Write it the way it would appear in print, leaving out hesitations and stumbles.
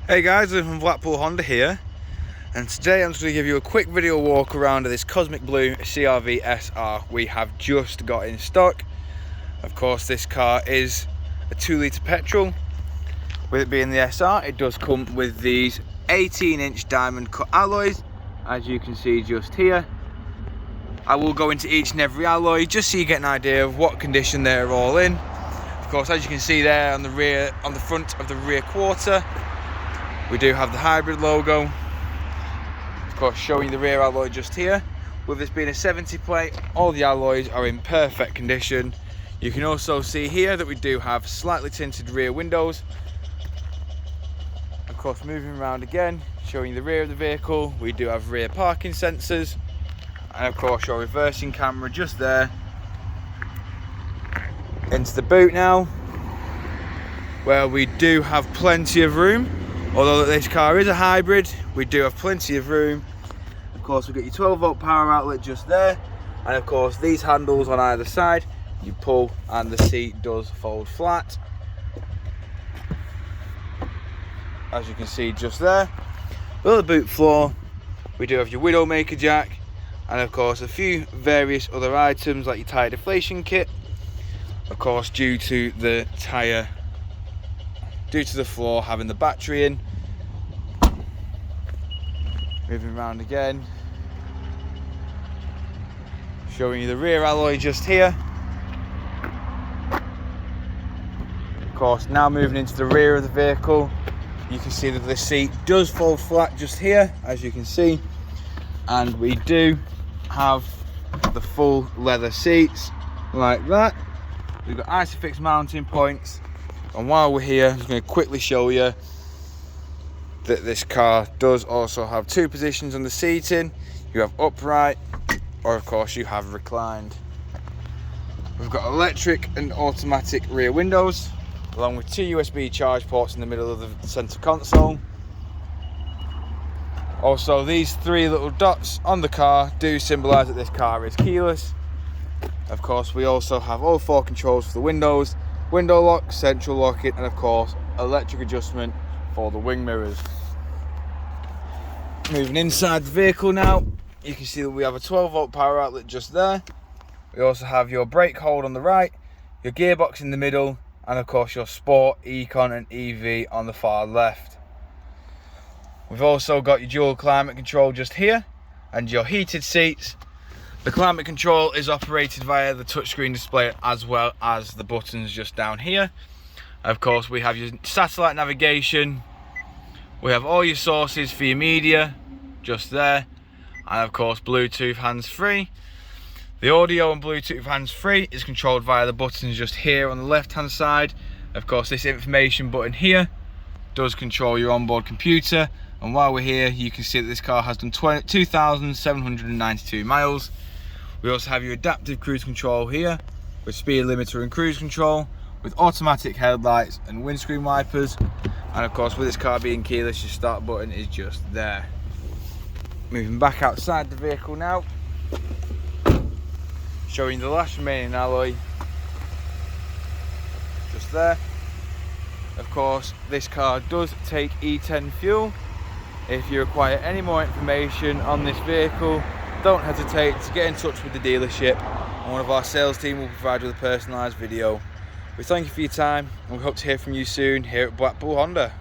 Hey guys, I'm from Blackpool Honda here, and today I'm just going to give you a quick video walk around of this Cosmic Blue CRV SR we have just got in stock. Of course, this car is a 2-litre petrol. With it being the SR, it does come with these 18-inch diamond cut alloys, as you can see just here. I will go into each and every alloy just so you get an idea of what condition they're all in. Of course, as you can see there on the front of the rear quarter, we do have the hybrid logo. Of course, showing the rear alloy just here. With this being a 70 plate, all the alloys are in perfect condition. You can also see here that we do have slightly tinted rear windows. Of course, moving around again, showing the rear of the vehicle, we do have rear parking sensors. And of course, your reversing camera just there. Into the boot now, where we do have plenty of room. Although this car is a hybrid, we do have plenty of room. Of course, we've got your 12-volt power outlet just there. And of course, these handles on either side, you pull and the seat does fold flat. As you can see just there. Below the boot floor, we do have your Widowmaker jack. And of course, a few various other items like your tyre deflation kit. Of course, due to the floor having the battery in. Moving around again, showing you the rear alloy just here. Of course, now moving into the rear of the vehicle, you can see that the seat does fold flat just here, as you can see, and we do have the full leather seats like that. We've got ISOFIX mounting points. And while we're here, I'm just going to quickly show you that this car does also have 2 positions on the seating. You have upright, or of course you have reclined. We've got electric and automatic rear windows, along with 2 USB charge ports in the middle of the center console. Also, these 3 little dots on the car do symbolize that this car is keyless. Of course, we also have all 4 controls for the windows. Window lock, central locking, and of course electric adjustment for the wing mirrors. Moving inside the vehicle now, you can see that we have a 12-volt power outlet just there. We also have your brake hold on the right, your gearbox in the middle, and of course your Sport, Econ and EV on the far left. We've also got your dual climate control just here and your heated seats. The climate control is operated via the touchscreen display as well as the buttons just down here. Of course, we have your satellite navigation. We have all your sources for your media just there. And of course, Bluetooth hands-free. The audio and Bluetooth hands-free is controlled via the buttons just here on the left-hand side. Of course, this information button here does control your onboard computer. And while we're here, you can see that this car has done 2,792 miles. We also have your adaptive cruise control here with speed limiter and cruise control, with automatic headlights and windscreen wipers. And of course, with this car being keyless, your start button is just there. Moving back outside the vehicle now, showing the last remaining alloy just there. Of course, this car does take E10 fuel. If you require any more information on this vehicle, don't hesitate to get in touch with the dealership, and one of our sales team will provide you with a personalised video. We thank you for your time, and we hope to hear from you soon here at Blackpool Honda.